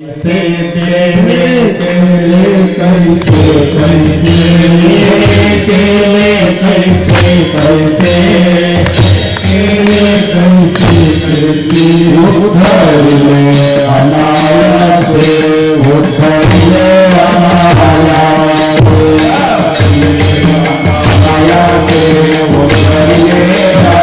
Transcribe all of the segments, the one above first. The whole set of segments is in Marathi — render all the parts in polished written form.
कैसे केले केले कैसे कैसे केले कैसे कैसे केले कैसे कैसे उधरले अनायास उधरले अनायास अनायास उधरले अनायास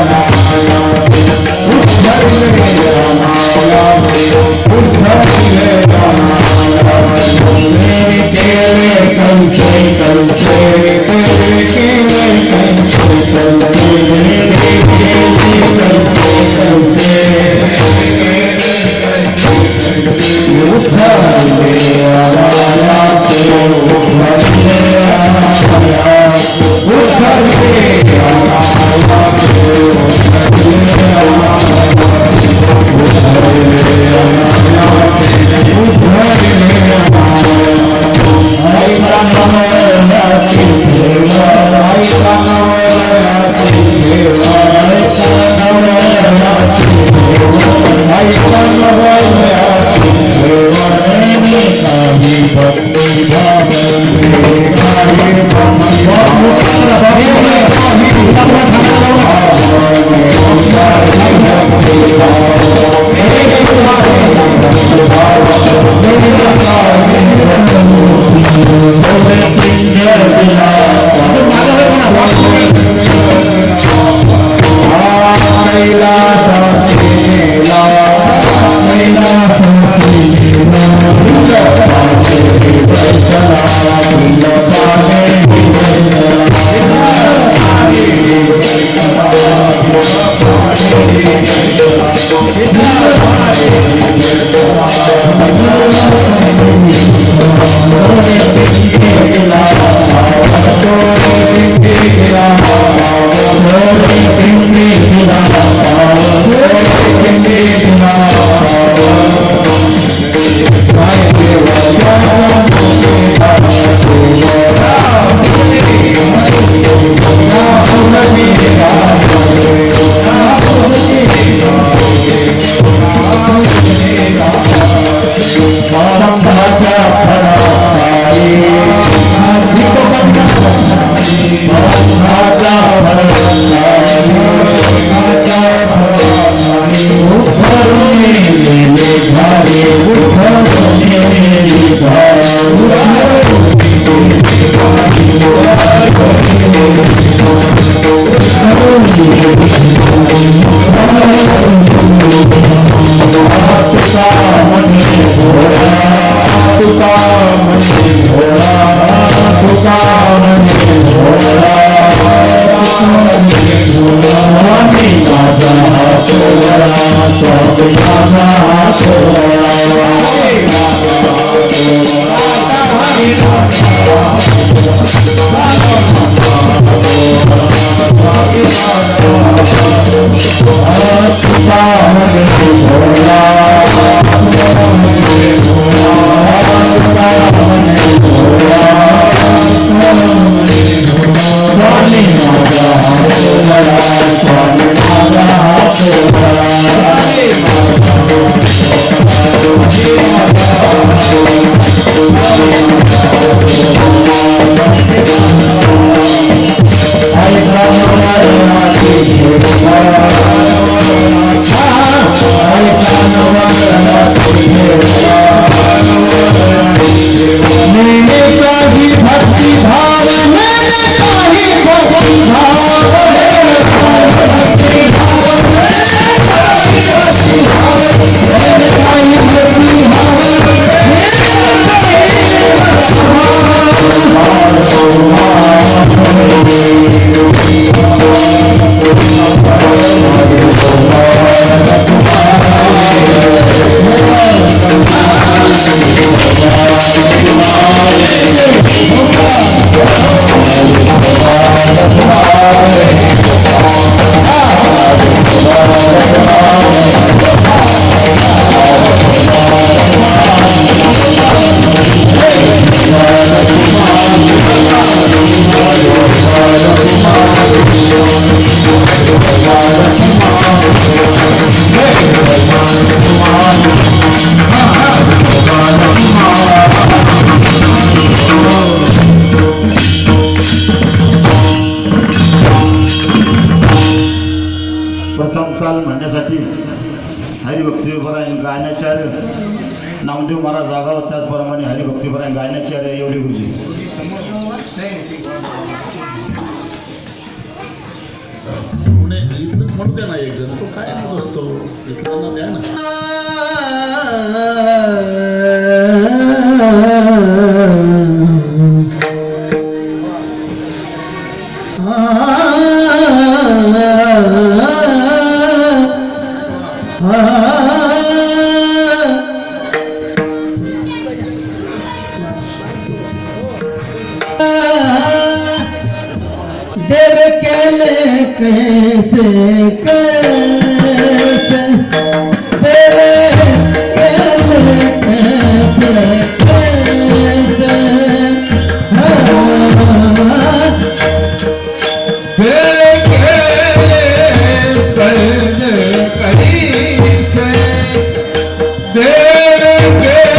नामदेव महाराज जागाव त्याचप्रमाणे हरिभक्तीपरायण गायनाची अरे एवढी गुरुजी पुणे इथलं म्हणू द्या ना एक जण तो काय म्हणत असतो इथलं द्या ना देव केले कैसे कैसे देव केले कैसे कैसे देव केले कैसे कैसे देव केले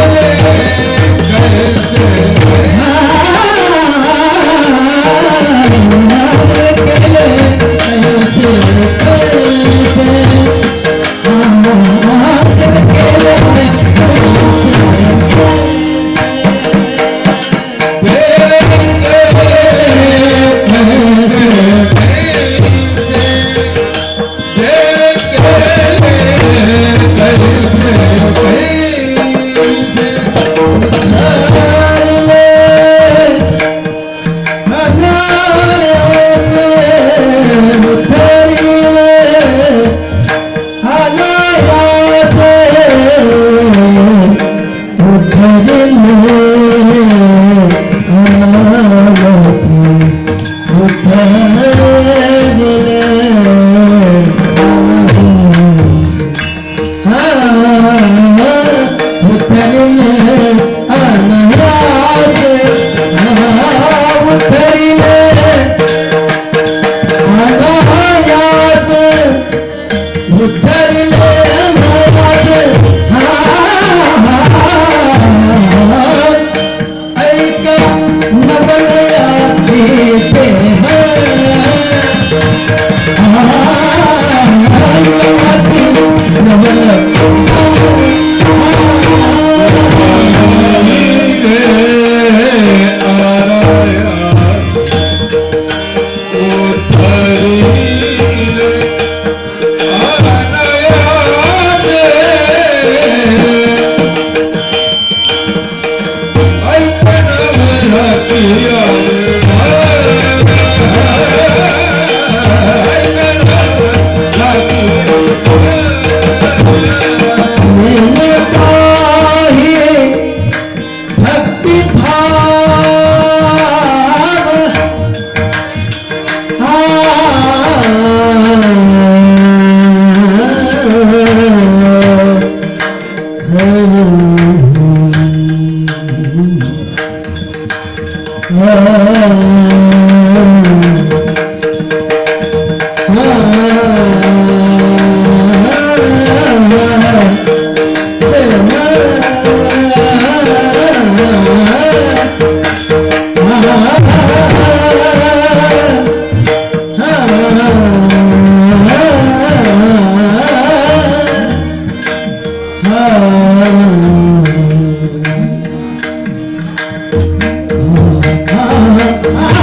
Ah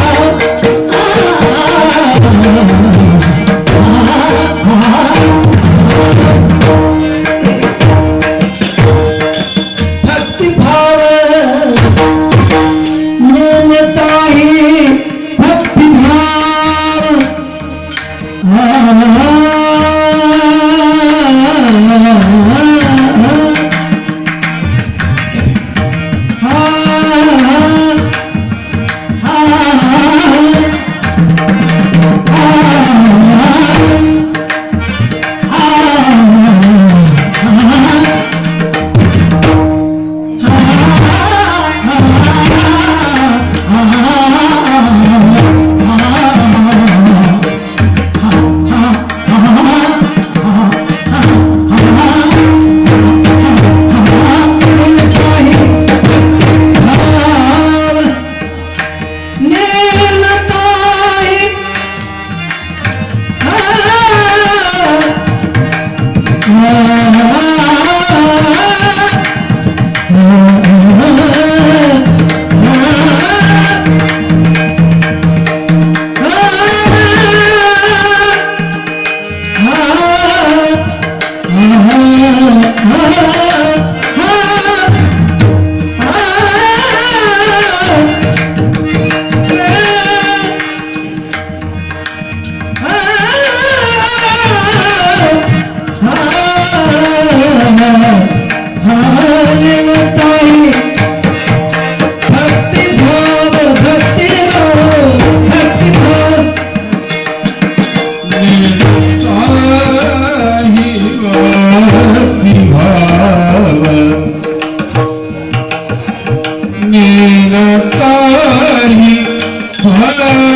नीलकारी भक्ति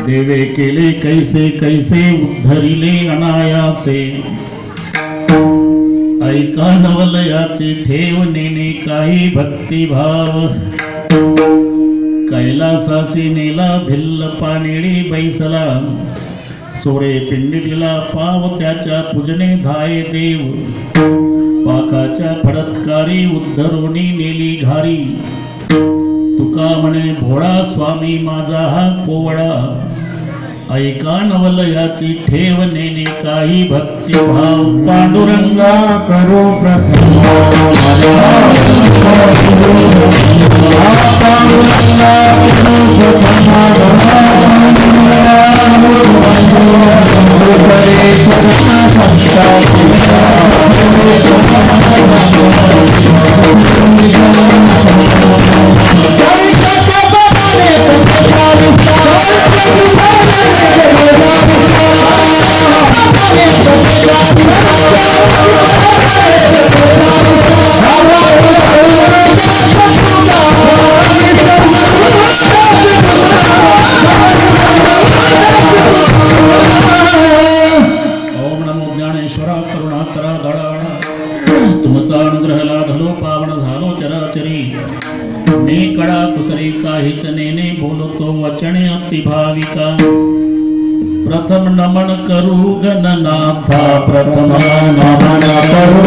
देवे केले कैसे कैसे उद्धरिले अनायासे, ऐका नवलयाचे ठेवणेने काही भक्तिभाव, कैलासासी नेला भिल्ल पानेळी बैसला, सोडे पिंडिला पाव त्याच्या पूजने धाये देव, पाकाच्या फडत्कारी उद्धरुणी नेली घारी, तुका म्हणे भोळा स्वामी माझा हा कोवळा, ऐका नवलयाची ठेव नेणे काही भक्तिभाव पांडुरंगा करो प्रथम ओम नमो ज्ञानेश्वरा करुणाकरा धडाणा तुमचा अनुग्रह लाधलो पावन झालो चराचरी मी कडा कुसरी काहीच नेने बोलतो वचने अति भाविका प्रथम नमन करू गणनाथा प्रथम नमन करू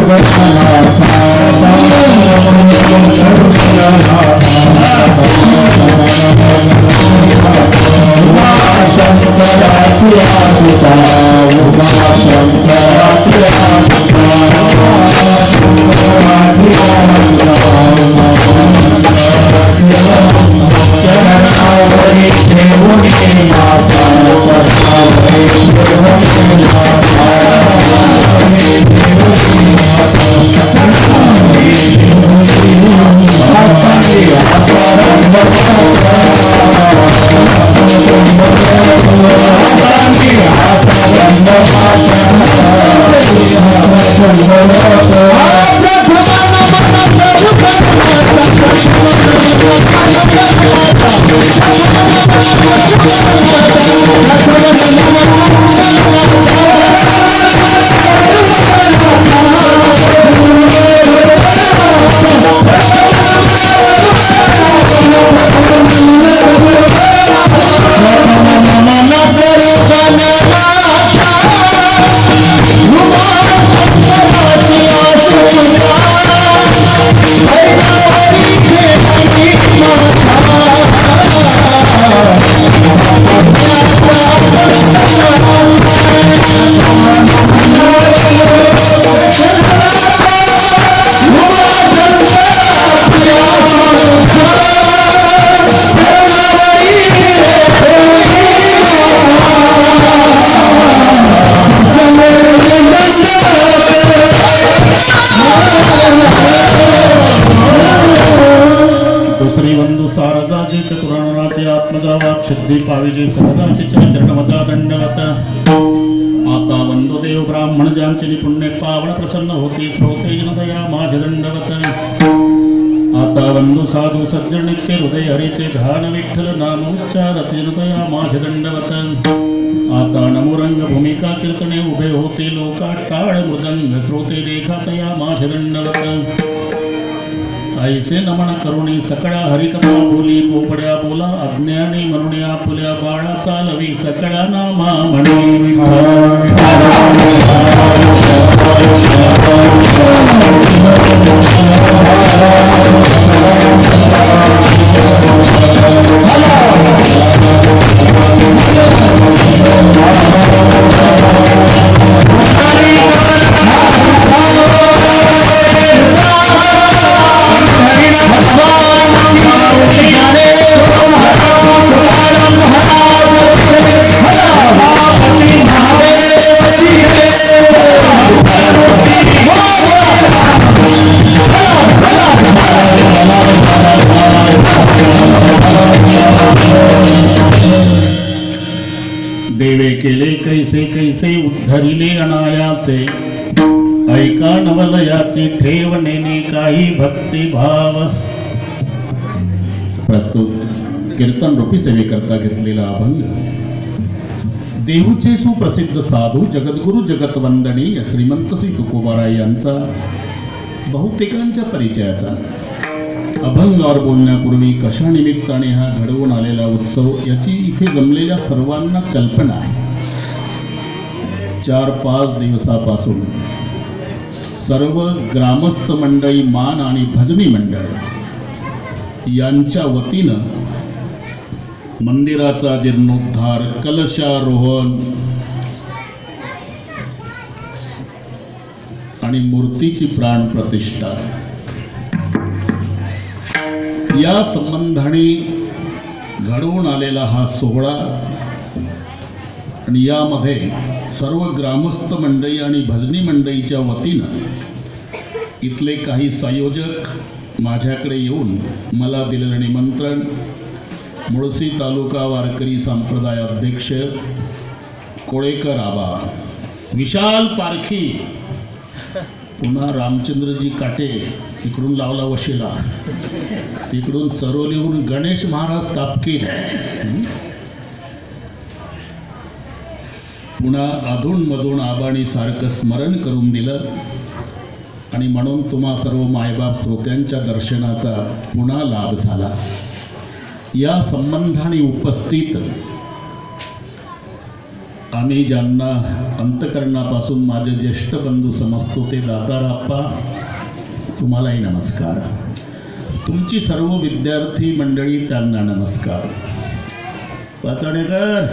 सारजाचे चतुराननाचे आत्मजा वाक्सिद्धी पाविजे सहजा तिच्या चरणमजा दंडवत आता वंदो देव ब्राह्मण ज्यांचे निपुण्य पावन प्रसन्न होती श्रोते जनदया माझे दंडवत आता वंदो साधू सज्जन नित्य हृदय हरीचे ध्यान विठ्ठल नाम उच्चारत जनदया माझे दंडवत आता नमोरंग भूमिका कीर्तने उभे होते लोका टाळ मृदंग श्रोते देखा तया माझे दंडवत ऐसे नमन करुणी सकळा हरिकथा बोली गोपड्या बोला अज्ञानी म्हणून आपुल्या बाळा चालवी सकळा नामा म्हणे देवे केले कैसे कैसे उद्धरिले अनायासे ऐका नवलयाची ठेव नेणे काही भक्ती भाव प्रस्तुत कीर्तन रूपी सेवेकरता घेतलेला अभंग देहूचे सुप्रसिद्ध साधू जगद्गुरु जगतवंदनीय श्रीमंत श्री तुकोबाराय यांचा बहुतेकांच्या परिचयाचा अभंगावर बोलण्यापूर्वी कशा निमित्ताने हा घडवून आलेला उत्सव याची इथे जमलेल्या सर्वांना कल्पना आहे. 4-5 दिवसापासून सर्व ग्रामस्थ मंडळी मान आणि भजनी मंडळ यांच्या वतीनं मंदिराचा जीर्णोद्धार, कलशारोहण आणि मूर्तीची प्राणप्रतिष्ठा या संबंधाने घडवून आलेला हा सोहळा आणि यामध्ये सर्व ग्रामस्थ मंडळी आणि भजनी मंडळीच्या वतीनं इथले काही संयोजक माझ्याकडे येऊन मला दिलेलं निमंत्रण, मुळशी तालुका वारकरी संप्रदाय अध्यक्ष कोळेकर आबा, विशाल पारखी, पुन्हा रामचंद्रजी काटे तिकडून लावला वशिला, तिकडून चरोलीहून गणेश महाराज तापकीर, पुन्हा अधूनमधून आबांनी सारखं स्मरण करून दिलं आणि म्हणून तुम्हा सर्व मायबाप श्रोत्यांच्या दर्शनाचा पुन्हा लाभ झाला. या संबंधाने उपस्थित आम्ही ज्यांना अंतकरणापासून माझे ज्येष्ठ बंधू समजतो ते दाताराप्पा, तुम्हालाही नमस्कार. तुमची सर्व विद्यार्थी मंडळी त्यांना नमस्कार. पाचाणेकर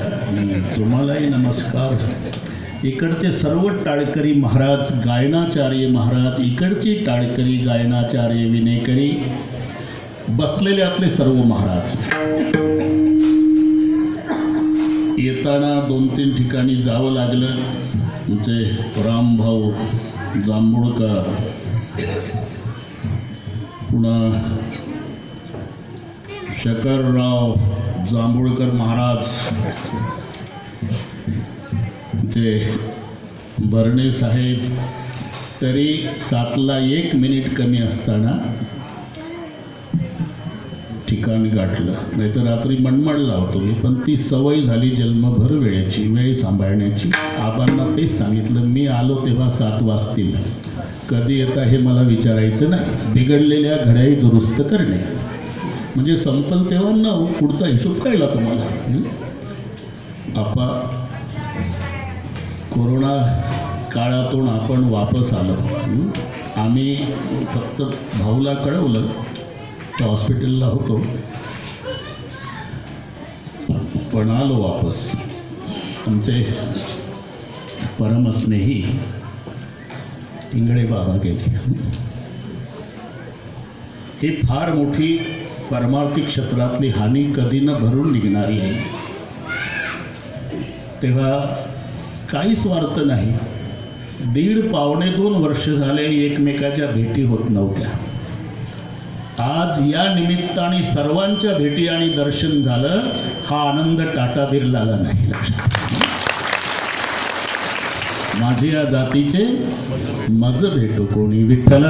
तुम्हालाही नमस्कार. इकडचे सर्व टाळकरी महाराज, गायनाचार्य महाराज, इकडची टाळकरी गायनाचार्य विनेकरी, बसलेल्यातले सर्व महाराज. येताना 2-3 ठिकाणी जावं लागलं. तुमचे रामभाऊ जांभूळकर, पुन्हा शंकरराव जांभूळकर महाराज, ते भरणे साहेब, तरी 7ला 1 मिनिट कमी असताना ठिकाण गाठलं. नाही तर रात्री मनमाडला होतो मी, पण ती सवय झाली जन्मभर वेळेची, वेळ सांभाळण्याची. आबांना तेच सांगितलं, मी आलो तेव्हा 7 वाजतील, कधी येता हे मला विचारायचं नाही, बिघडलेल्या घड्याळी दुरुस्त करणे, म्हणजे संपल तेव्हा न पुढचा हिशोब कळला तुम्हाला. आपा कोरोना काळातून आपण वापस आलो. आम्ही फक्त भाऊला कळवलं, तो हॉस्पिटलला होतो, पण आलो वापस. आमचे परमस्नेही इंगळे बाबा गेले. ही फार मोठी परमार्थिक क्षेत्रातली हानी कधी न भरून निघणारी आहे. तेव्हा काही स्वार्थ नाही. 1.5-2 वर्ष झाले एकमेकाच्या भेटी होत नव्हत्या. आज या निमित्ताने सर्वांच्या भेटी आणि दर्शन झालं. हा आनंद टाटा बिर्लाला नाही. लक्षात, माझी या जातीचे मज भेटो कोणी विठ्ठल.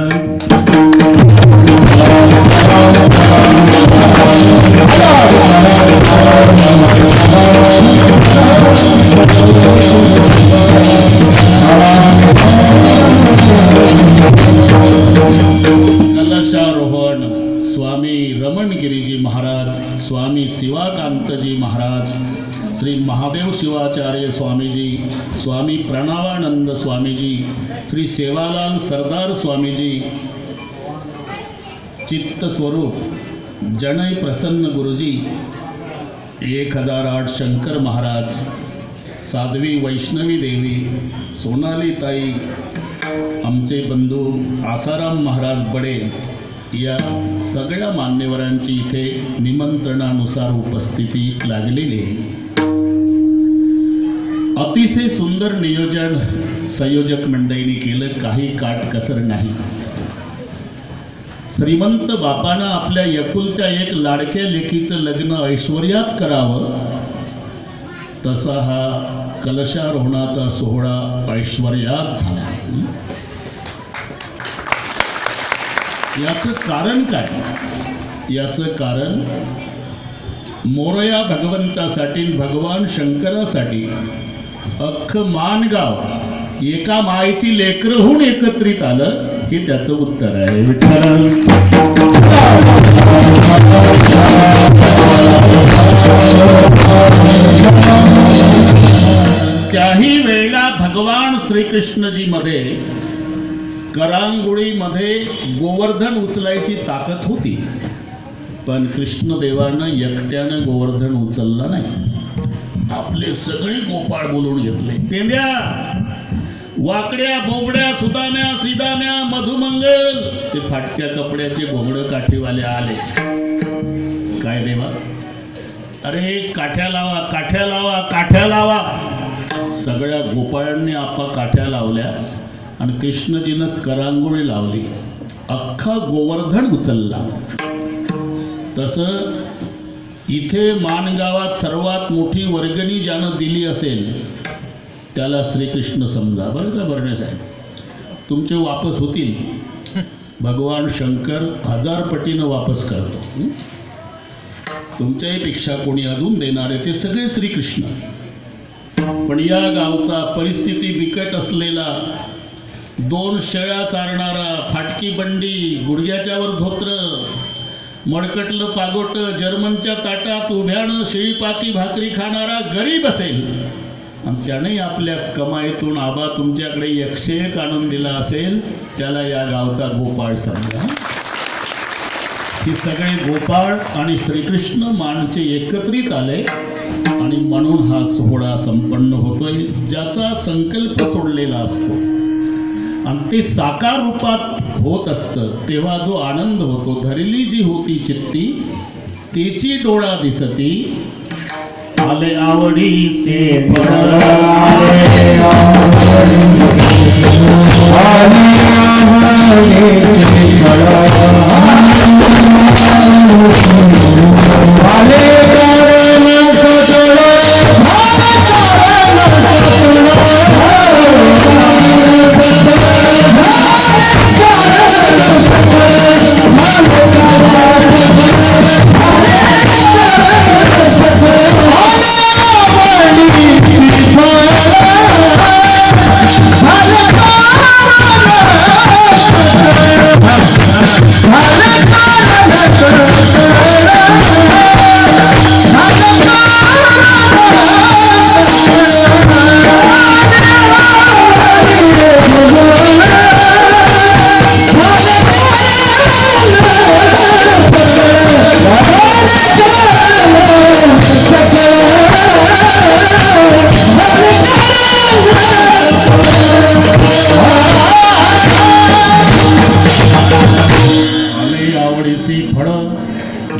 कलशारोहण स्वामी रमणगिरीजी महाराज, स्वामी शिवाकांतजी महाराज, श्री महादेव शिवाचार्य स्वामीजी, स्वामी प्रणवानंद स्वामीजी, श्री सेवालाल सरदार स्वामीजी, चित्त स्वरूप जनय प्रसन्न गुरुजी, 1008 शंकर महाराज, साध्वी वैष्णवी देवी, सोनाली ताई, आमचे बंधू आसाराम महाराज बडे, या सगळ्या मान्यवरांची इथे निमंत्रणानुसार उपस्थिती लागलेली आहे. अतिशय सुंदर नियोजन संयोजक मंडळींनी केलं, काही काटकसर नाही. श्रीमंत बापानं आपल्या एकुलत्या एक लाडक्या लेकीचं लग्न ऐश्वर्यात करावं, तसा हा कलशारोहणाचा सोहळा ऐश्वर्यात झाला. याचं कारण काय? याचं कारण मोरया भगवंतासाठी, भगवान शंकरासाठी अख्खं मानगाव एका मायेची लेकरं होऊन एकत्रित आलं, हे त्याचं उत्तर आहे. विठ्ठल त्याही वेळेला भगवान श्रीकृष्णजी मध्ये करांगुळीमध्ये गोवर्धन उचलायची ताकद होती. पण कृष्णदेवानं एकट्यानं गोवर्धन उचलला नाही, आपले सगळे गोपाळ बोलवून घेतले. पेंद्या, वाकड्या, बोबड्या, सुदाम्या, श्रीदाम्या, मधुमंगल, ते फाटक्या कपड्याचे घोंगडं काठीवाले आले. काय देवा, अरे काठ्या लावा, काठ्या लावा, काठ्या लावा. सगळ्या गोपाळांनी आपा काठ्या लावल्या आणि कृष्णजीनं करांगोळी लावली. अख्खा गोवर्धन उचलला. तसं इथे माणगावात सर्वात मोठी वर्गणी ज्यानं दिली असेल त्याला श्रीकृष्ण समजा. बरं का बरणे साहेब, तुमचे वापस होतील. भगवान शंकर 1000 पटीनं वापस करतो. तुमच्याही पेक्षा कोणी अजून देणारे ते सगळे श्रीकृष्ण. पण या गावचा परिस्थिती बिकट असलेला, 2 शेळ्या चारणारा, फाटकी बंडी, गुडघ्याच्या वर धोत्र, मडकटलं पागोट, जर्मनच्या ताटात उभ्यानं शेळीपाकी भाकरी खाणारा गरीब असेल आणि त्याने आपल्या कमाईतून आबा तुमच्याकडे 101 आणून दिला असेल, त्याला या गावचा गोपाळ समजा. ही सगळे गोपाळ आणि श्रीकृष्ण माणचे एकत्रित आले आणि म्हणून हा सोहळा संपन्न होतोय, ज्याचा संकल्प सोडलेला असतो आणि ते साकार रूपात होत असतं. तेव्हा जो आनंद होतो, धरली जी होती चित्ती तेची डोळा दिसती. आले आवडीचे फळ,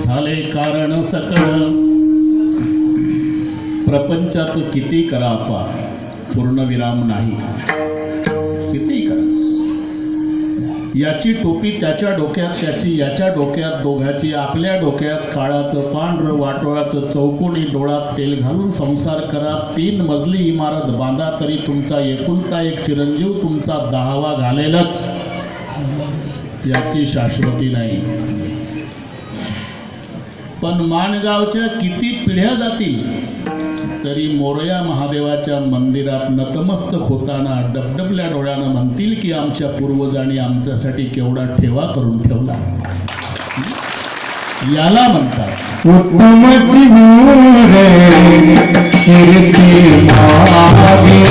झाले कारण सकळ. प्रपंचाचं किती करा आपा, पूर्णविराम नाही. किती करा, याची टोपी त्याच्या डोक्यात, त्याची याच्या डोक्यात, दोघाची आपल्या डोक्यात. काळाचं पांढरं वाटोळाचं चौकोनी डोळ्यात तेल घालून संसार करा. 3 मजली इमारत बांधा तरी तुमचा एकुलता एक चिरंजीव तुमचा 10वा घालेलच. याची शाश्वती नाही. पण माणगावच्या किती पिढ्या जातील तरी मोरया महादेवाच्या मंदिरात नतमस्तक होताना डबडबल्या डोळ्यानं म्हणतील की आमच्या पूर्वजांनी आमच्यासाठी केवढा ठेवा करून ठेवला. याला म्हणतात उत्तमची मोरे कीर्ती मागे,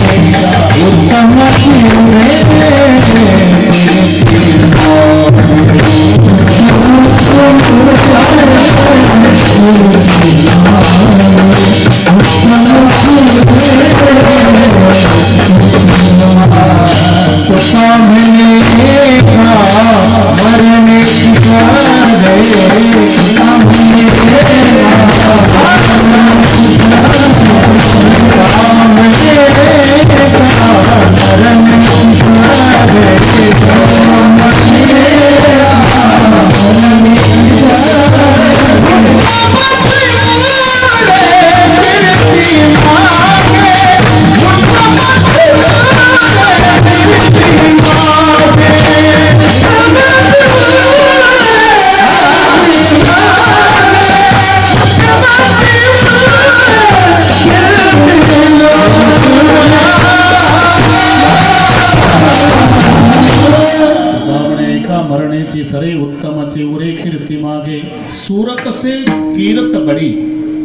उत्तमची मोरे कीर्ती मागे. सरे उत्तमचे उरे कीर्ती मागे. सूरत से कीरत बड़ी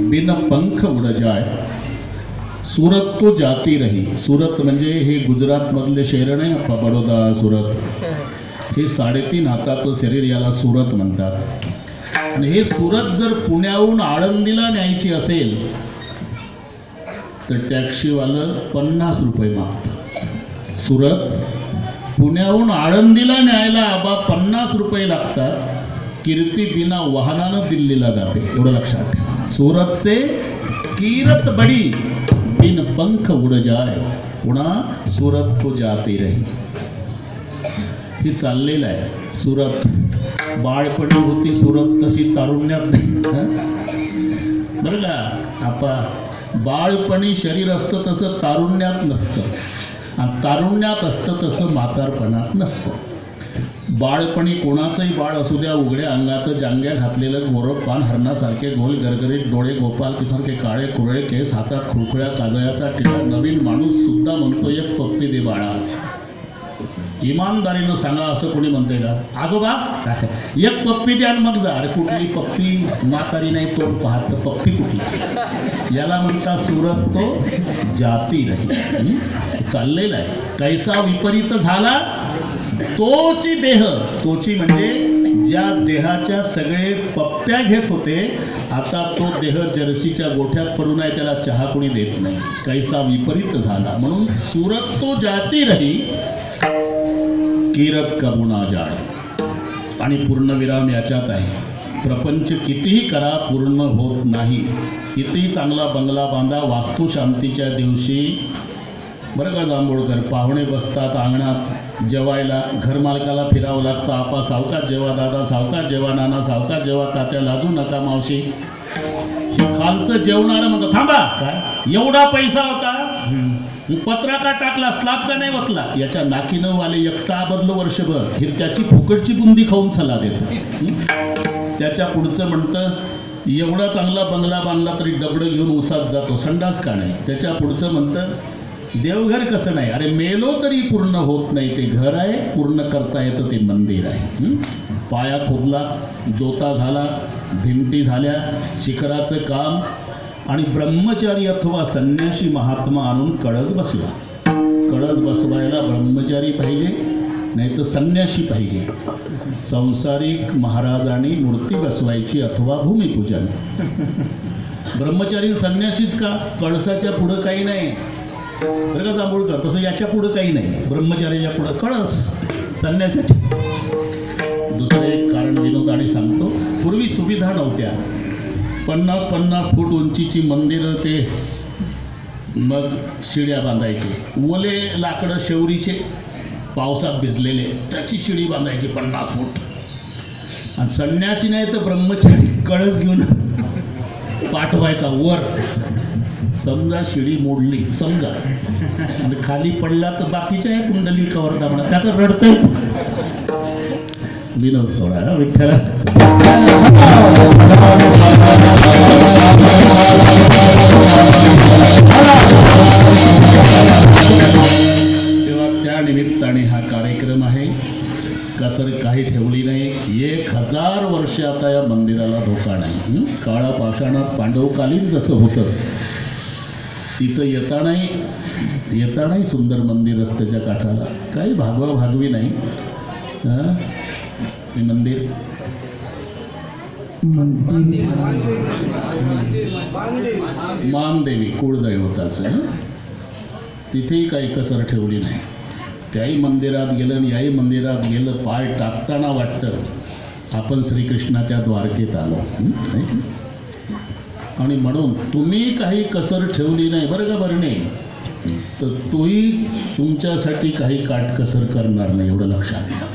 बिन पंख उड जाय. सूरत तो जाती रही. सूरत म्हणजे हे गुजरात मधले शहर नाही, बडोदा, सुरत. हे 3.5 हाताचं शरीर, याला सूरत म्हणतात. आणि हे सुरत जर पुण्याहून आळंदीला न्यायची असेल तर टॅक्सीवालं 50 रुपये मागतात. सुरत पुण्याहून आळंदीला न्यायला आबा 50 रुपये लागतात. कीर्ती बिना वाहनानं दिल्लीला जाते, एवढं लक्षात ठेवा. सूरत से कीरत बडी बिन पंख उड जाय, पुन्हा सूरत तो जाती रही. ही चाललेलं आहे. सूरत बाळपणी होती, सूरत तशी तारुण्यात नाही. बरं का आपा, बाळपणी शरीर असतं तसं तारुण्यात नसतं, आणि तारुण्यात असतं तसं म्हातारपणात नसतं. बाळपणी कोणाचंही बाळ असू द्या, उघड्या अंगाचं जांग्या घातलेलं गोरं पान, हरणासारखे गोल गरगरीत डोळे, गोपाल पिथारखे काळे कुरळे केस, हातात खुळखुळ्या काजळाचा टिका, नवीन माणूस सुद्धा म्हणतो एक पप्पी दे बाळा. इमानदारीनं सांगा, असं कोणी म्हणतंय का? आजोबा एक पप्पी द्या मग जा. अरे कुठली पप्पी? म्हातारी नाही तोंड पाहत, पप्पी कुठली? याला म्हणता सूरत तो जाती रही. चाललेला आहे. कैसा विपरीत झाला तोची देह, तोची म्हणजे ज्या देहाच्या सगळे पप्प्या घेत होते, आता तो देह जर्सीच्या गोठ्यात पडून आहे, त्याला चहा कोणी देत नाही. कैसा विपरीत झाला. म्हणून सूरत तो जाती रही कीरत करू ना जाय. आणि पूर्णविराम याच्यात आहे. प्रपंच कितीही करा पूर्ण होत नाही. कितीही चांगला बंगला बांधा, वास्तुशांतीच्या दिवशी बरं का जांभूळकर, पाहुणे बसतात अंगणात जेवायला, घरमालकाला फिरावं लागतं. आपा सावकाश जेवा, दादा सावकाश जेवा, नाना सावकाश जेवा, तात्या लाजू नका, मावशी. हे खालचं जेवणारं म्हणतं थांबा, काय एवढा पैसा होता, पत्रा का टाकला, स्लाब का नाही वतला. याच्या नाकीनं वाले एकटा बदलो वर्षभर, ही त्याची फुकटची बुंदी खाऊन सल्ला देतो. त्याच्या पुढचं म्हणतं एवढा चांगला बंगला बांधला तरी दगडं घेऊन उसात जातो, संडास का नाही. त्याच्या पुढचं म्हणतं देवघर कसं नाही. अरे मेलो तरी पूर्ण होत नाही ते घर आहे, पूर्ण करता येतं ते मंदिर आहे. पाया खोदला, जोता झाला, भिंती झाल्या, शिखराचं काम, आणि ब्रह्मचारी अथवा संन्यासी महात्मा आणून कळस बसला. कळस बसवायला ब्रह्मचारी पाहिजे, नाही तर संन्यासी पाहिजे. संसारिक महाराजांनी मूर्ती बसवायची अथवा भूमिपूजन. ब्रह्मचारी संन्यासीच का? कळसाच्या पुढं काही नाही बरं का जांभूळकर, तसं याच्या पुढं काही नाही. ब्रह्मचार्याच्या पुढं कळस, संन्यासाची. दुसरं एक कारण विनोदाने सांगतो. पूर्वी सुविधा नव्हत्या. 50-50 फूट उंचीची मंदिरं, ते मग शिड्या बांधायचे. ओले लाकडं शेवरीचे पावसात भिजलेले, त्याची शिडी बांधायची 50 फूट. आणि संन्यासी नाही तर ब्रह्मचारी कळस घेऊन पाठवायचा वर. समजा शिडी मोडली समजा, आणि खाली पडला तर बाकीच्या आहे कुंडली कवरदा म्हणा, त्याचं रडतंय. विनोद सोडा विठ्ठला. तेव्हा त्या निमित्ताने हा कार्यक्रम आहे. कसर काही ठेवली नाही. 1000 वर्ष आता या मंदिराला धोका नाही. काळा पाषाणात पांडवकालीन जसं होतं तिथं येतानाही सुंदर मंदिर रस्त्याच्या काठाला, काही भागवा भागवी नाही. हे मंदिर मानदेवी कुळदैवताचं, तिथेही काही कसर ठेवली नाही. त्याही मंदिरात गेलं आणि याही मंदिरात गेलं, पाय टाकताना वाटतं आपण श्रीकृष्णाच्या द्वारकेत आलो. आणि म्हणून तुम्ही काही कसर ठेवली नाही बरं का बरणे, तर तोही तुमच्यासाठी काही काटकसर करणार नाही, एवढं लक्षात घ्या.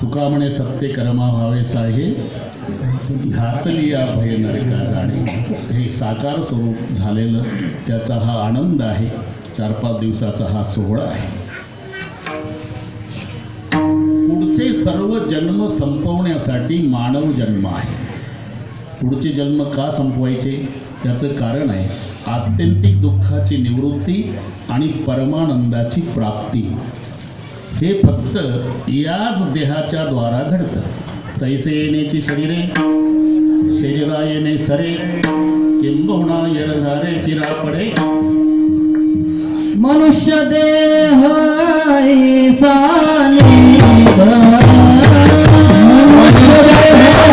तुका म्हणे सत्य कर्मा व्हावे साहे, घातली या भय नरका जाणे. हे साकार स्वरूप झालेलं त्याचा हा आनंद आहे. 4-5 दिवसाचा हा सोहळा आहे. पुढचे सर्व जन्म संपवण्यासाठी मानव जन्म आहे. पुढचे जन्म का संपवायचे? त्याचं कारण आहे आत्यंतिक दुःखाची निवृत्ती आणि परमानंदाची प्राप्ती. हे फक्त याच देहाच्या द्वारा घडतं. तैसे येण्याची शरीरे, शरीरा येणे सरे, किंबहुना येरझारे चिरा पडे. मनुष्य देह ऐसा निघ, मनुष्य देह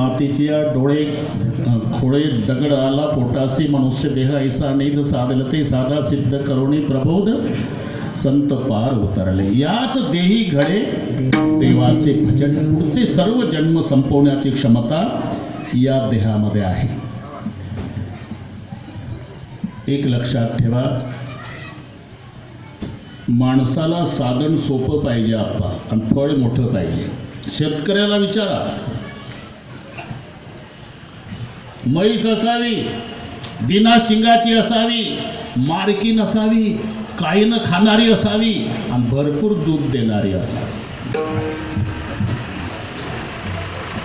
मातीची या डोळे खोळे दगड आला पोटासी मनुष्य देह ऐसा निध साधलते साधा सिद्ध करुणी प्रबोध संत पार उतरले. याच देही घडे देवाचे भजन. पुढचे सर्व जन्म संपवण्याची क्षमता या देहामध्ये आहे. एक लक्षात ठेवा, माणसाला साधन सोपं पाहिजे आप्पा आणि फळ मोठं पाहिजे. शेतकऱ्याला विचारा, म्हैस असावी, बिना शिंगाची असावी, मारकी नसावी, काही न खाणारी असावी आणि भरपूर दूध देणारी असावी.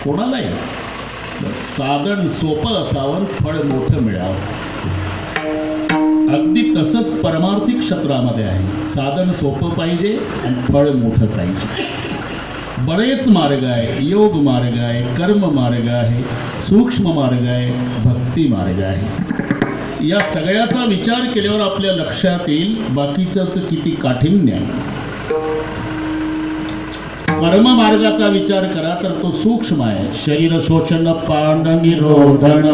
कोणालाही साधन सोपं असावं, फळ मोठं मिळावं. अगदी तसंच परमार्थिक क्षेत्रामध्ये आहे. साधन सोपं पाहिजे आणि फळ मोठं पाहिजे. बरेच मार्ग आहे. योग मार्ग आहे, कर्म मार्ग आहे, सूक्ष्म मार्ग आहे, भक्ती मार्ग आहे. या सगळ्याचा विचार केल्यावर आपल्या लक्षात येईल बाकीच्याच किती काठिण्य आहे. कर्म मार्गाचा विचार करा तर तो सूक्ष्म आहे. शरीर शोषण पांड निरोधन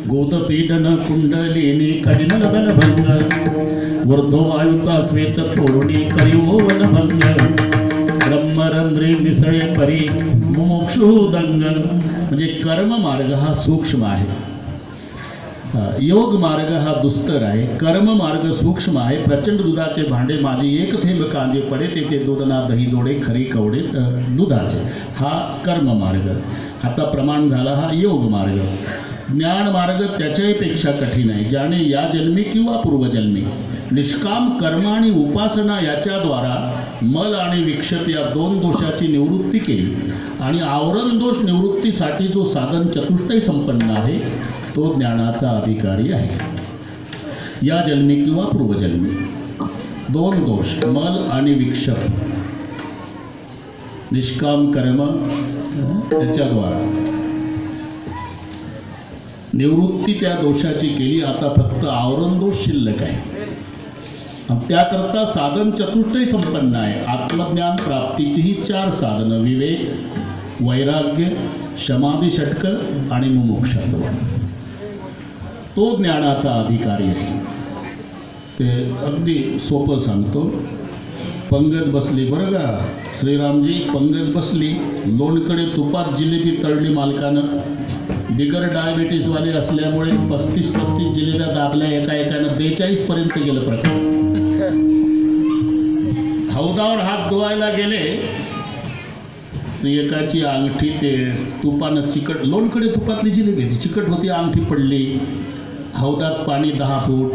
गोदपीडन कुंडलिनी कलिनल बलभंग वर्धोवायूचा श्वेत तोरणी करिओवन भंग ब्रह्मरंध्री मिसळे परी मुमुक्षुदंग. म्हणजे कर्म मार्ग हा सूक्ष्म आहे, योग मार्ग हा दुस्तर आहे, कर्म मार्ग सूक्ष्म आहे. प्रचंड दुधाचे भांडे माझी एक थेंब कांजे पडे तेथे दूध ना दही जोडे खरी कवडे दुधाचे, हा कर्म मार्ग. आता प्रमाण झाला हा योग मार्ग. ज्ञान मार्ग त्याच्यापेक्षा कठीण आहे. ज्याने या जन्मी किंवा पूर्वजन्मी निष्काम कर्म आणि उपासना याच्याद्वारा मल आणि विक्षेप या दोन दोषाची निवृत्ती केली आणि आवरण दोष निवृत्तीसाठी जो साधन चतुष्टय संपन्न आहे तो ज्ञानाचा अधिकारी आहे. या जन्मी किंवा पूर्वजन्मी दोन दोष मल आणि विक्षेप निष्काम कर्म याच्याद्वारा निवृत्ती त्या दोषाची केली. आता फक्त आवरण दोष शिल्लक आहे. त्याकरता साधन चतुष्टय संपन्न आहे. आत्मज्ञान प्राप्तीचीही 4 साधनं: विवेक, वैराग्य, समाधी षटक आणि मुमुक्षत्व. तो ज्ञानाचा अधिकारी आहे. ते अगदी सोपं सांगतो. पंगत बसली बरं का श्रीरामजी, पंगत बसली. लोणकडे तुपात जिलेबी तळली मालकानं. बिगर डायबिटीसवाले असल्यामुळे 35 जिलेब्या दाबल्या एकानं. 42 पर्यंत गेलं प्रकार. हौदावर हात धुवायला गेले तर एकाची अंगठी ते तुपानं चिकट, लोणकडे तुपातली जिलेबी चिकट होती, अंगठी पडली. हौदात पाणी 10 फूट.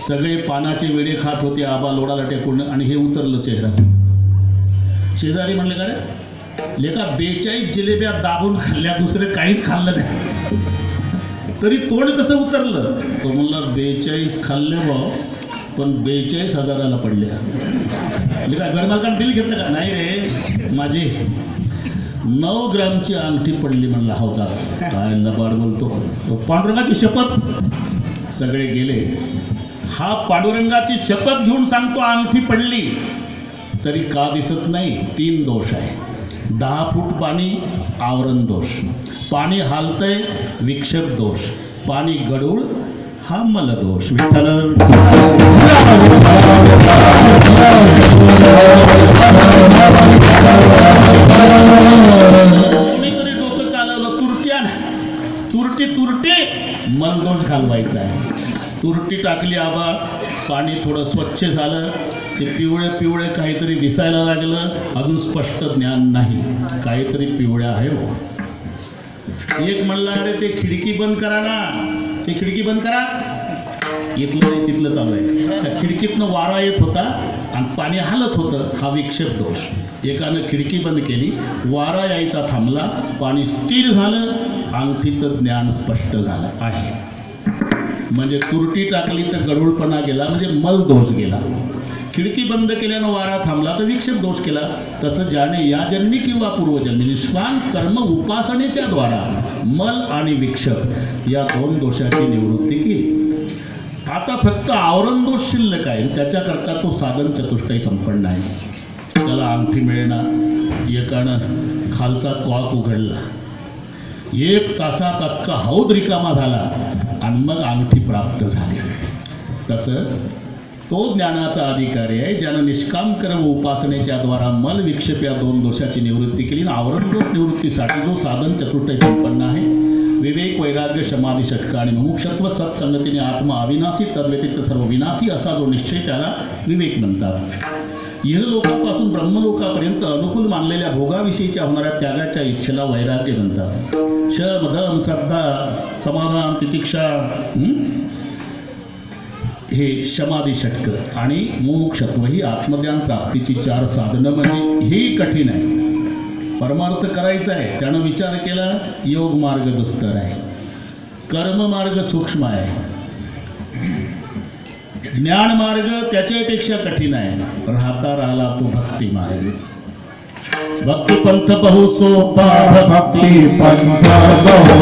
सगळे पानाचे वेडे खात होते आबा लोडाला टेकून आणि हे उतरलं चेहऱ्याचं. शेजारी म्हणले का रे लेका 42 जिलेब्या दाबून खाल्ल्या, दुसरे काहीच खाल्लं नाही, तरी तोंड कसं उतरलं? तो म्हणला 42 खाल्ले भाऊ, पण 42,000ला पडल्या. लेका घरमालकानं बिल घेतलं का? नाही रे, माझी 9 ग्रॅमची अंगठी पडली म्हणला. हौदा काय लबाड बोलतो. पांडुरंगाची शपथ. सगळे गेले. हा पांडुरंगाची शपथ घेऊन सांगतो अंगठी पडली, तरी का दिसत नाही? 3 दोष आहे. 10 फूट पाणी आवरण दोष, पाणी हालतंय विक्षेप दोष, पाणी गढूळ हा मलदोष. विठ्ठल कोणीतरी डोकं चालवलं तुरट्या तुरटी मलदोष घालवायचा आहे. तुरटी टाकली आबा, पाणी थोडं स्वच्छ झालं, ते पिवळे काहीतरी दिसायला लागलं, अजून स्पष्ट ज्ञान नाही, काहीतरी पिवळ्या आहे हो. एक म्हणला अरे ते खिडकी बंद करा ना, ते खिडकी बंद करा. इथलं नाही तिथलं चालू आहे. त्या खिडकीतनं वारा येत होता आणि पाणी हालत होतं, हा विक्षेप दोष. एकानं खिडकी बंद केली, वारा यायचा थांबला, पाणी स्थिर झालं, अंगठीचं ज्ञान स्पष्ट झालं आहे. म्हणजे तुरटी टाकली तर गढूळपणा गेला, म्हणजे मल दोष गेला. खिडकी बंद केल्यानं वारा थांबला तर विक्षेप दोष केला. तसं ज्याने या जन्मी किंवा पूर्वजन्मी निष्काम कर्म उपासनेच्या द्वारा मल आणि विक्षेप या दोन दोषाची निवृत्ती केली. आता फक्त आवरण दोष शिल्लक आहे, त्याच्याकरता तो साधन चतुष्टय संपन्न आहे. त्याला अंगठी मिळणार, एकानं खालचा कॉक उघडला, 1 तासात अख्खा हौद रिकामा झाला आणि मग अंगठी प्राप्त झाली. तसं तो ज्ञानाचा अधिकारी आहे ज्यानं निष्काम कर्म उपासनेच्या द्वारा मल विक्षेप या दोन दोषाची निवृत्ती केली. आणि आवरण दोष निवृत्तीसाठी जो साधन चतुष्टय संपन्न आहे, विवेक वैराग्य समाधी षटक आणि मुमुक्षत्व सत्संगतीने आत्मा अविनाशी तद्व्यतिरिक्त सर्व विनाशी असा जो निश्चय त्याला विवेक म्हणतात. इहलोकापासून ब्रह्मलोकापर्यंत अनुकूल मानलेल्या भोगाविषयीच्या होणाऱ्या त्यागाच्या इच्छेला वैराग्य म्हणतात. शम दम श्रद्धा समाधान तितिक्षा हे समाधी षटक आणि मुमुक्षत्व ही आत्मज्ञान प्राप्तीची 4 साधनं. म्हणजे ही कठीण आहे. परमार्थ करायचा आहे, त्यानं विचार केला, योग मार्ग दुस्तर आहे, कर्म मार्ग सूक्ष्म आहे, ज्ञान मार्ग त्याच्यापेक्षा कठीण आहे, राहता राहिला तो भक्ती मार्ग. भक्ती पंथ बहु सोपा, भक्ती पंथ बहु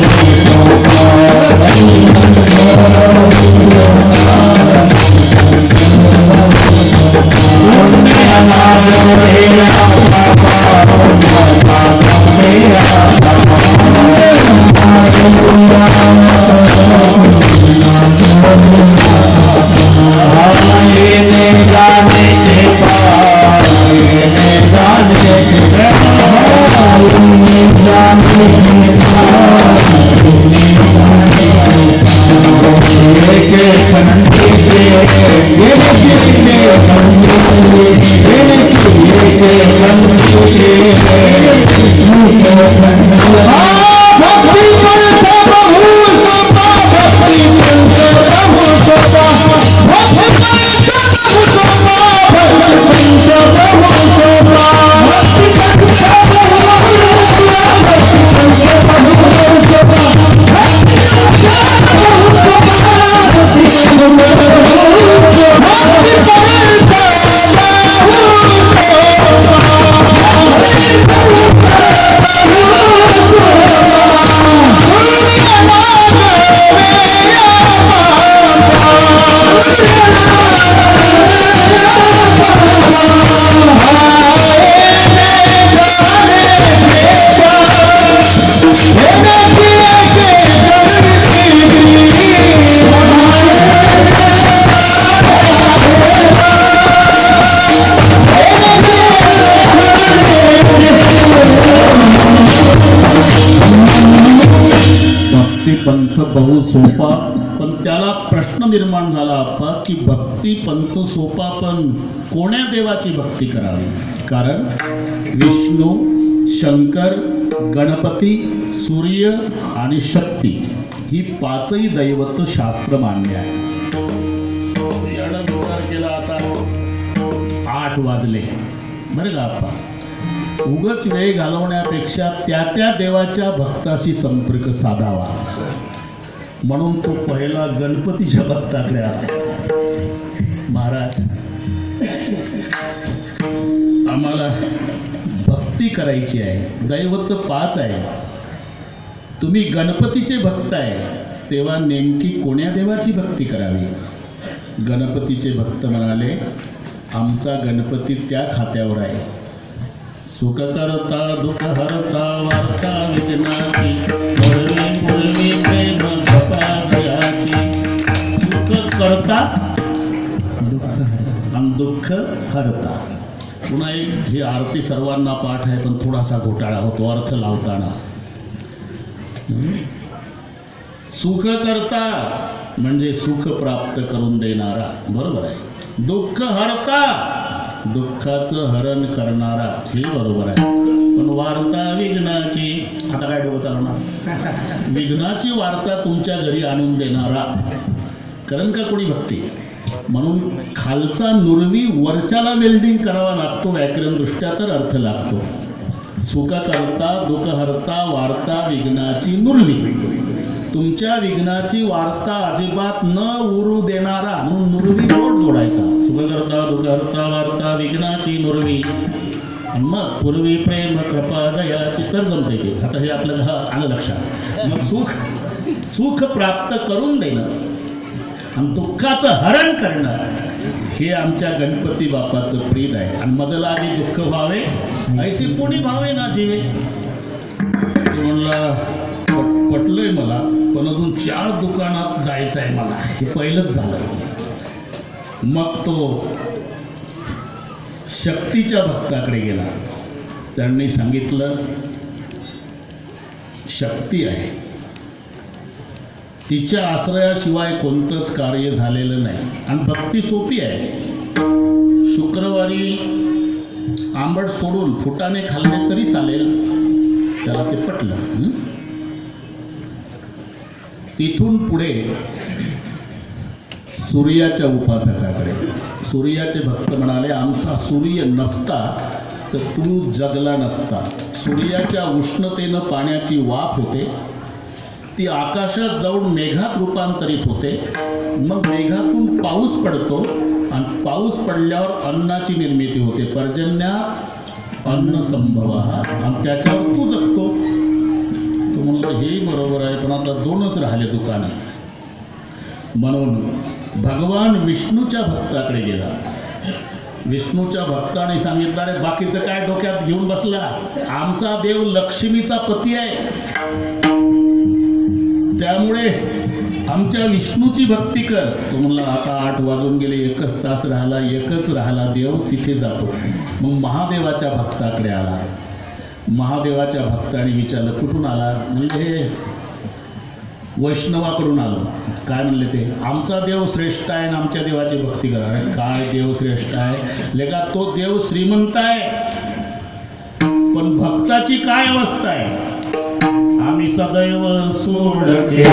पंथ बहु सोपा. पण त्याला प्रश्न निर्माण झाला आप्पा की भक्ती पंथ सोपा, पण कोण्या देवाची भक्ती करावी? कारण विष्णू, शंकर, गणपती, सूर्य आणि शक्ती ही 5ही दैवत शास्त्र मान्य आहे. याला विचार केला. आता 8 वाजले बरं का आप्पा. उगच वेळ घालवण्यापेक्षा त्या देवाच्या भक्ताशी संपर्क साधावा म्हणून तो पहिला गणपतीच्या भक्ताकडे आला. महाराज, आम्हाला भक्ती करायची आहे, दैवत 5 आहे, तुम्ही गणपतीचे भक्त आहे, तेव्हा नेमकी कोण्या देवाची भक्ती करावी? गणपतीचे भक्त म्हणाले, आमचा गणपती त्या खात्यावर आहे, सुख करता दुःख हरता वार्ता विघ्नाची, पूर्वी प्रेम जपा जयाची, करता आणि दुःख हरता. पुन्हा एक ही आरती सर्वांना पाठ आहे, पण थोडासा घोटाळा होतो अर्थ लावताना. सुख करता म्हणजे सुख प्राप्त करून देणारा, बरोबर आहे. दुःख हरता, दुःखाचं हरण करणारा, हे बरोबर आहे. पण वार्ता विघ्नाची, आता काय डोकं चालवणार, विघ्नाची वार्ता तुमच्या घरी आणून देणारा, कारण का कोणी भक्ती. म्हणून खालचा नुरवी वरच्याला वेल्डिंग करावा लागतो व्याकरण दृष्ट्या, तर अर्थ लागतो. सुख करता, दुःख हरता, वार्ता विघ्नाची नुरवी. तुमच्या विघ्नाची वार्ता अजिबात न उरू देणारा, म्हणून नुरवी जोड जोडायचा. सुख करता, दुःख हरता, वार्ता विघ्नाची नुरवी. आणि मग पूर्वी प्रेम कृपा दयाची, तर जमते की. आता हे आपल्याला आलं लक्षात. मग सुख प्राप्त करून देणं आणि दुःखाचं हरण करणं, हे आमच्या गणपती बापाचं प्रीत आहे. आणि मजला आधी दुःख व्हावे ऐशी कोणी भावे ना जीवे. तो म्हणला पटलंय मला, पण अजून 4 दुकानात जायचं आहे मला, हे पहिलंच झालं. मग तो शक्तीच्या भक्ताकडे गेला. त्यांनी सांगितलं शक्ती आहे, तिच्या आश्रयाशिवाय कोणतंच कार्य झालेलं नाही. आणि भक्ती सोपी आहे. शुक्रवारी आंबट सोडून फुटाणे खाल्ले तरी चालेल. त्याला ते पटलं. तिथून पुढे सूर्याच्या उपासकाकडे. सूर्याचे भक्त म्हणाले, आमचा सूर्य नसता तर तू जगला नसता. सूर्याच्या उष्णतेनं पाण्याची वाफ होते, ती आकाशात जाऊन मेघात रूपांतरित होते. मग मेघातून पाऊस पडतो आणि पाऊस पडल्यावर अन्नाची निर्मिती होते. पर्जन्यात अन्न संभव, आणि त्याच्यावर तू जगतो. तो म्हणलं हे बरोबर आहे, पण आता 2च राहिले दुकानं. म्हणून भगवान विष्णूच्या भक्ताकडे गेला. विष्णूच्या भक्ताने सांगितलं, अरे बाकीचं काय डोक्यात घेऊन बसला, आमचा देव लक्ष्मीचा पती आहे, त्यामुळे आमच्या विष्णूची भक्ती कर. तो म्हणला आता 8 वाजून गेले, 1च तास राहिला, एकच राहिला देव, तिथे जातो. मग महादेवाच्या भक्ताकडे आला. महादेवाच्या भक्ताने विचारलं कुठून आला. म्हणजे हे वैष्णवाकडून आलो. काय म्हणले ते, आमचा देव श्रेष्ठ आहे आणि आमच्या देवाची भक्ती करा. अरे काय देव श्रेष्ठ आहे लेका, तो देव श्रीमंत आहे, पण भक्ताची काय अवस्था आहे. आम्ही सदैव सोडके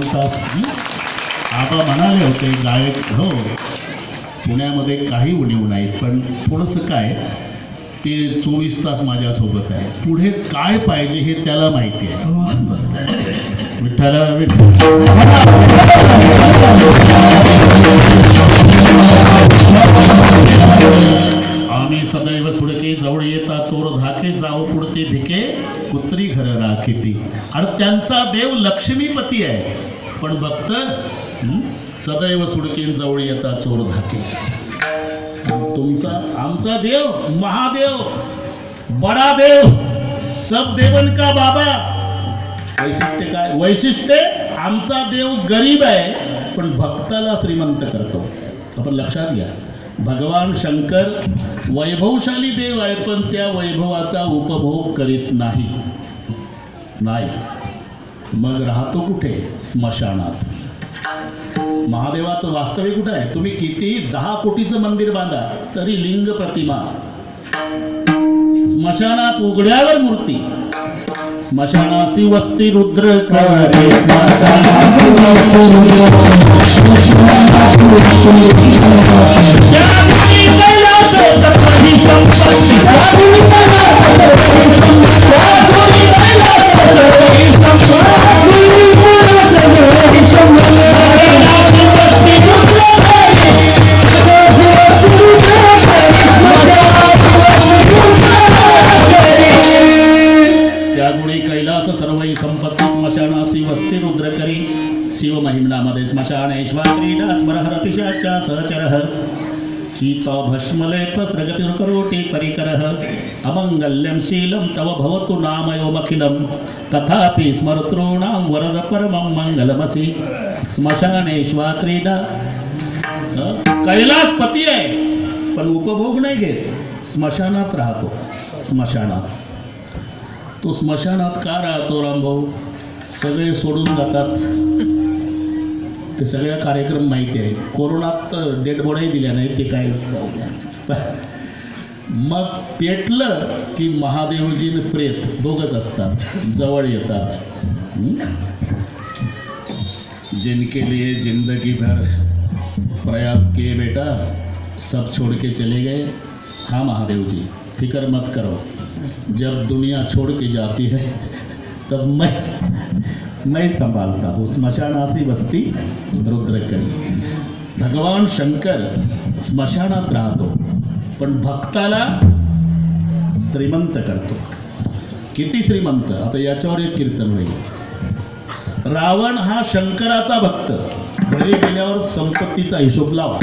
तास आबा म्हणाले होते गायक हो पुण्यामध्ये काही उणीव नाहीत पण थोडंसं काय ते 24 तास माझ्यासोबत आहे पुढे काय पाहिजे हे त्याला माहिती आहे विठ्ठला आम्ही सदैव सुडके जवळ येता चोर धाके जाऊ पुढते भिके कुत्री घर राखीती आणि त्यांचा देव लक्ष्मीपती आहे पण भक्त सदैव सुडके जवळ येता चोर धाके तुमचा आमचा देव महादेव बडा देव सब देवन का बाबा वैशिष्ट्य काय वैशिष्ट्य आमचा देव गरीब आहे पण भक्ताला श्रीमंत करतो आपण लक्षात घ्या भगवान शंकर वैभवशाली देव आहे पण त्या वैभवाचा उपभोग करीत नाही मग राहतो कुठे स्मशानात महादेवाचं वास्तविक कुठं आहे तुम्ही किती 10 कोटीचं मंदिर बांधा तरी लिंग प्रतिमा स्मशानात उघड्यावर मूर्ती स्मशानासी वस्ती रुद्र करे शिव महिम्नामध्ये स्मशानेश्वर क्रीडा स्मरहर पिशाचा सहचरः शीता भस्मलेपस्रगतिर्करोति परिकरः अमंगल्यं शीलं तव भवतु नामयोमखिलं तथापि स्मर्तॄणां वरद परमं मंगलमसि स्मशानेश्वर क्रीडा कैलासपती आहे पण उपभोग नाही घेत स्मशानात राहतो स्मशानात तो स्मशानात का राहतो रामभाऊ सगळे सोडून जातात ते सगळ्या कार्यक्रम माहिती आहे कोरोनात डेड बॉडी दिल्या नाही ते काय मग पेटलं की महादेवजी प्रेत दोघच असतात जवळ येतात जिनके लिए जिंदगी भर प्रयास किए बेटा सब छोड़ के चले गए हाँ महादेव जी फिक्र मत करो जब दुनिया छोड़ के जाती है तब मैं संभालता हूँ स्मशानासी वस्ती रुद्र करी भगवान शंकर स्मशानात राहतो पण भक्ताला श्रीमंत करतो किती श्रीमंत आता याच्यावर एक कीर्तन होईल रावण हा शंकराचा भक्त घरी गेल्यावर संपत्तीचा हिशोब लावा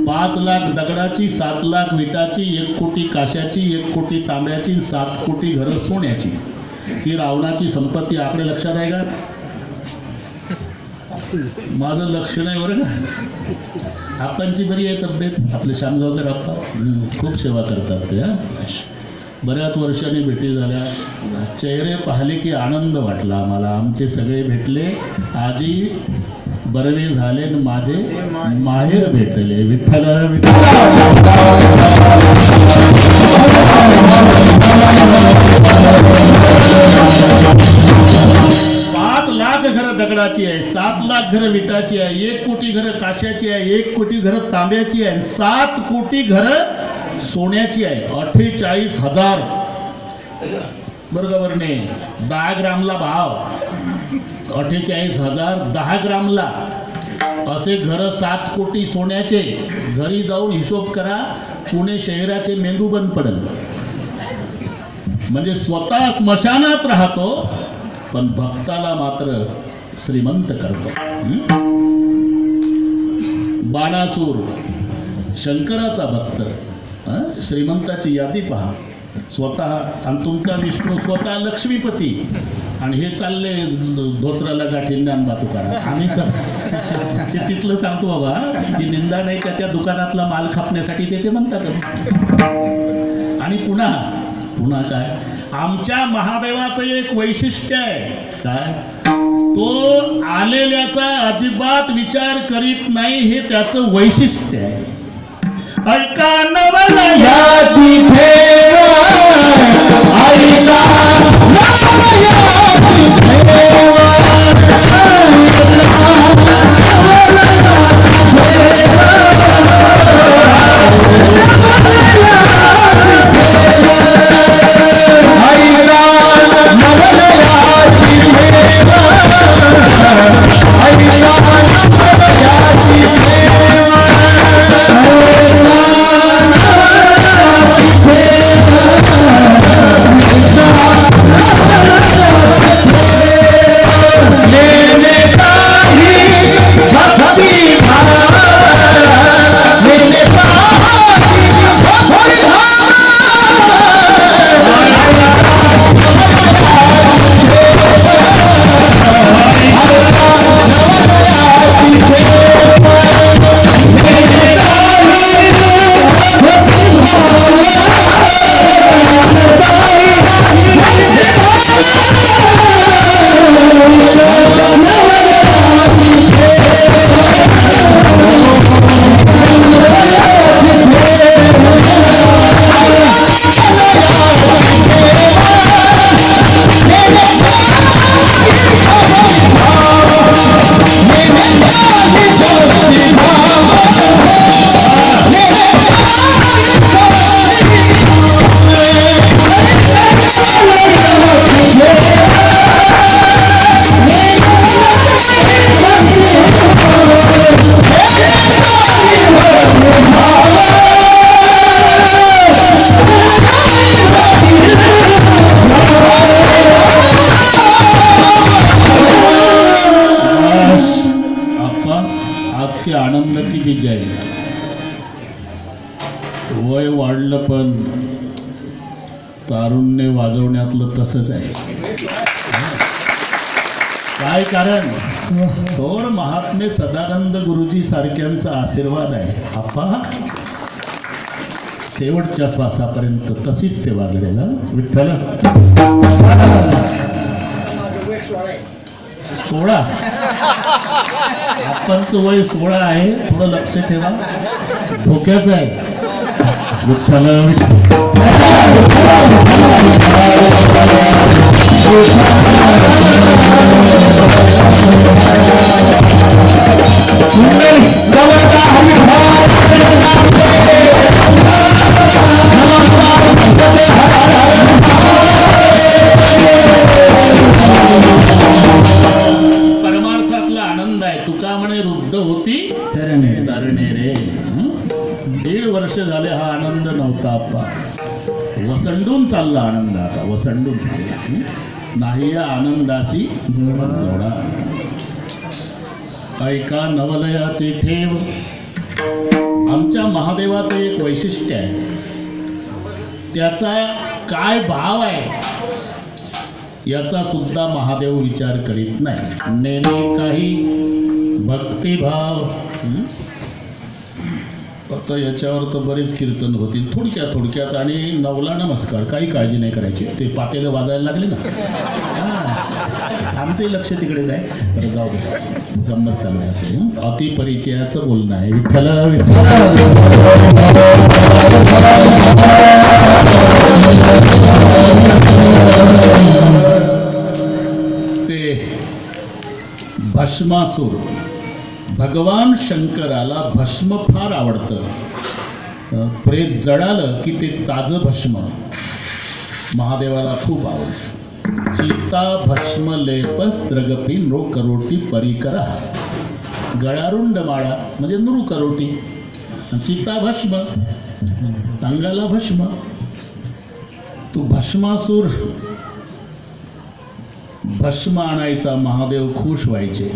5 लाख दगडाची 7 लाख विटाची 1 कोटी काशाची 1 कोटी तांब्याची 7 कोटी घरं सोन्याची ही रावणाची संपत्ती आपल्या लक्षात आहे का माझं लक्ष नाही बरं का आपणची बरी आहे तब्येत आपले शामगावकर आप्पा खूप सेवा करतात ते बऱ्याच वर्षांनी भेटी झाल्या चेहरे पाहिले की आनंद वाटला आम्हाला आमचे सगळे भेटले आजी बरवे झाले आणि माझे माहेर भेटले विठ्ठल दगडाची आहे 7 लाख घरं विटाची आहे 1 कोटी घरं काश्याची आहे 1 कोटी घरं तांब्याची आहे 7 कोटी घरं सोन्याची आहे 48,000 बरोबर ने 10 ग्रामला भाव 48,000 10 ग्रामला असे घरं 7 कोटी सोन्याचे घरी जाऊन हिशोब करा पुणे शहराचे मेंदू बंद पडेल म्हणजे स्वतः स्मशानात राहतो पण भक्ताला मात्र श्रीमंत करतो बाणासूर शंकराचा भक्त श्रीमंताची यादी पहा स्वतः आणि तुमचा विष्णू स्वतः लक्ष्मीपती आणि हे चालले धोत्राला गाठींना बातू करा आणि ते तिथलं सांगतो बाबा की निंदा नाही का त्या दुकानातला माल खापण्यासाठी ते म्हणतातच आणि पुन्हा काय आमच्या महादेवाचं एक वैशिष्ट्य आहे काय तो आलेल्याचा अजिबात विचार करीत नाही हे त्याचं वैशिष्ट्य आहे ऐका नवलयाची ठेव ऐका नवलयाची ठेव आज के आनंद की भी जय. वय वाढलं पण तारुण्य वाजवण्यातलं तसंच आहे. काय कारण? थोर महात्मे सदानंद गुरुजी सारख्यांचा आशीर्वाद आहे. आप्पा शेवटच्या श्वासापर्यंत तशीच सेवा करेल. विठ्ठल 16 आपणचं वय 16 आहे. थोडं लक्ष ठेवा, धोक्याचं आहे. विठ्ठल परमार्थातला आनंद आहे. तुका म्हणे वृद्ध होती धरणे रे. 1.5 वर्ष झाले हा आनंद नव्हता. आप्पा वसंडून चालला आनंद. आता वसंडून चालला. नाही या आनंदाशी जोडा. ऐका नवलयाचे ठेव. आमच्या महादेवाचं एक वैशिष्ट्य आहे. त्याचा काय भाव आहे याचा सुद्धा महादेव विचार करीत नाही. नेणे काही भक्तिभाव. फक्त याच्यावर तर बरेच कीर्तन होतील थोडक्यात. आणि नवला नमस्कार, काही काळजी नाही करायची. ते पातेलं वाजायला लागले ना, आमचंही लक्ष तिकडेच आहे. तर जाऊ दे, गंमत चालू आहे आपली. अतिपरिचयाचं बोलणं आहे. विठ्ठल ते भस्मासूर. भगवान शंकराला भस्म फार आवडतं. प्रेत जळालं की ते ताजं भस्म महादेवाला खूप आवडतं. चिता भस्म लेपस द्रगपी नृ करोटी परिकरा. गळारुंड माळा म्हणजे नृ करोटी. चिता भस्म, अंगाला भस्म. तू भस्मासूर भस्म आणायचा, महादेव खुश व्हायचे.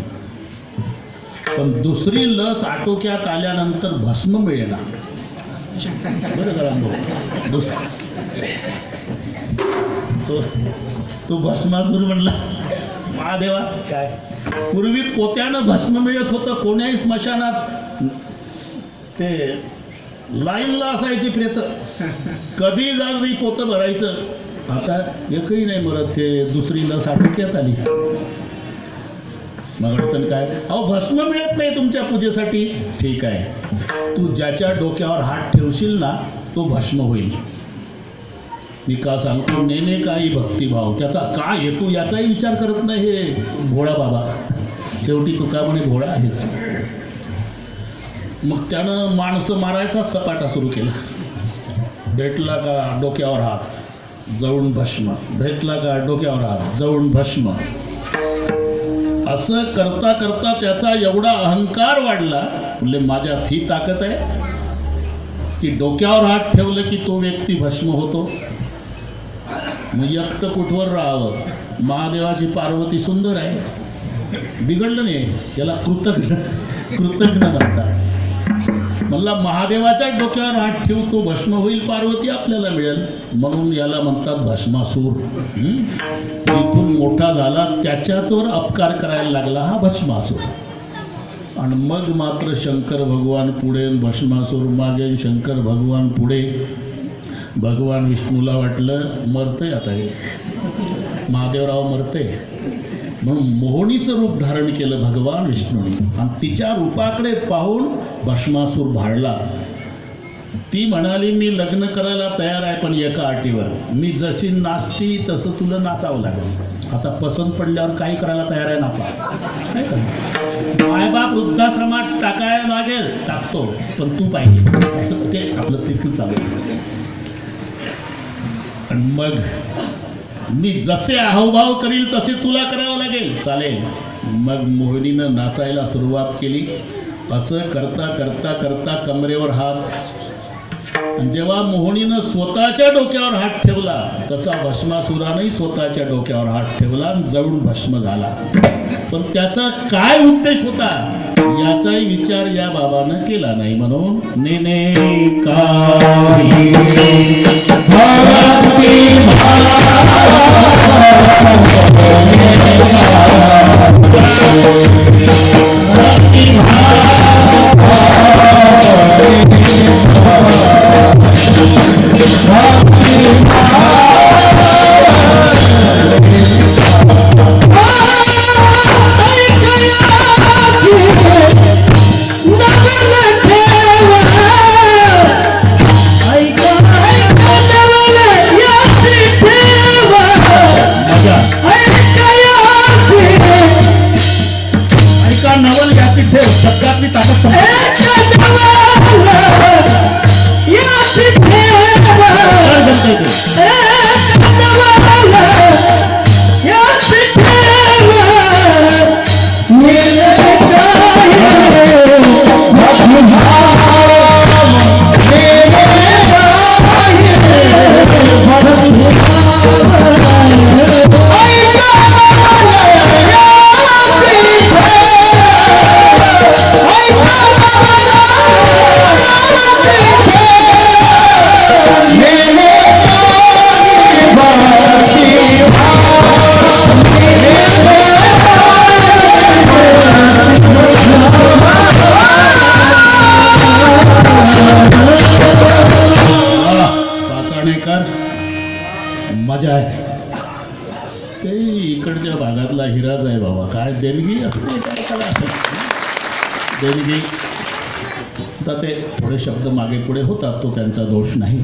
पण दुसरी लस आटोक्यात आल्यानंतर भस्म मिळेना. बरं कळा तो भस्मासूर म्हणला, महादेवा काय पूर्वी पोत्यानं भस्म मिळत होतं. कोण्याही स्मशानात ते लाईनला असायची प्रेत. कधी जागरी पोतं भरायचं. आता एकही नाही मरत. ते दुसरी लस आटोक्यात आली. मग अडचण काय? अहो भस्म मिळत नाही तुमच्या पूजेसाठी. ठीक आहे, तू ज्याच्या डोक्यावर हात ठेवशील ना तो भस्म होईल. मी का सांगतो? नेणे काही भक्तिभाव. त्याचा काय हेतू याचाही विचार करत नाही हे भोळा बाबा. शेवटी तुका म्हणे भोळा आहेच. मग त्यानं माणसं मारायचा सपाटा सुरू केला. भेटला का डोक्यावर हात जळून भस्म. भेटला का डोक्यावर हात जळून भस्म. असं करता करता त्याचा एवढा अहंकार वाढला. म्हणजे माझ्यात ही ताकद आहे की डोक्यावर हात ठेवलं की तो व्यक्ती भस्म होतो. मग एकटं कुठवर राहावं. महादेवाची पार्वती सुंदर आहे, बिघडलं नाही. त्याला कृतज्ञ म्हणतात. म्हणला महादेवाच्या डोक्यावर हात ठेवू, तो भस्म होईल, पार्वती आपल्याला मिळेल. म्हणून याला म्हणतात भस्मासूर. इथून मोठा झाला, त्याच्याचवर अपकार करायला लागला हा भस्मासूर. आणि मग मात्र शंकर भगवान पुढे, भस्मासूर मागे, शंकर भगवान पुढे. भगवान विष्णूला वाटलं मरतंय आता हे महादेवराव मरतंय, म्हणून मोहनीचं रूप धारण केलं भगवान विष्णूने. आणि तिच्या रूपाकडे पाहून भस्मासूर भाळला. ती म्हणाली मी लग्न करायला तयार आहे, पण एका अटीवर. मी जशी नाचती तसं तुला नाचावं लागेल. आता पसंत पडल्यावर काही करायला तयार आहे ना आपला. काय करणार? मायबाप वृद्धाश्रमात टाकायला लागेल, टाकतो, पण तू पाहिजे. असं ते आपलं तिथून चालू. आणि मग मी जसे अहोभाव करील तसे तुला करावं लागेल. चालेल. मग मोहिनीनं नाचायला सुरुवात केली. असं करता करता करता कमरेवर हात. जेव्हा मोहिनीनं स्वतःच्या डोक्यावर हात ठेवला तसा भस्मासुरानंही स्वतःच्या डोक्यावर हात ठेवला आणि जळून भस्म झाला. पण त्याचा काय उद्देश होता याचाही विचार या बाबानं केला नाही म्हणून नेने काही भक्ती ऐका नवल याची ठेव शब्दातली ताकद जमतंय ते. मजा आहे ते इकडच्या भागातला हिराज आहे बाबा काय देणगी असते देणगी तर ते थोडे शब्द मागे पुढे होतात तो त्यांचा दोष नाही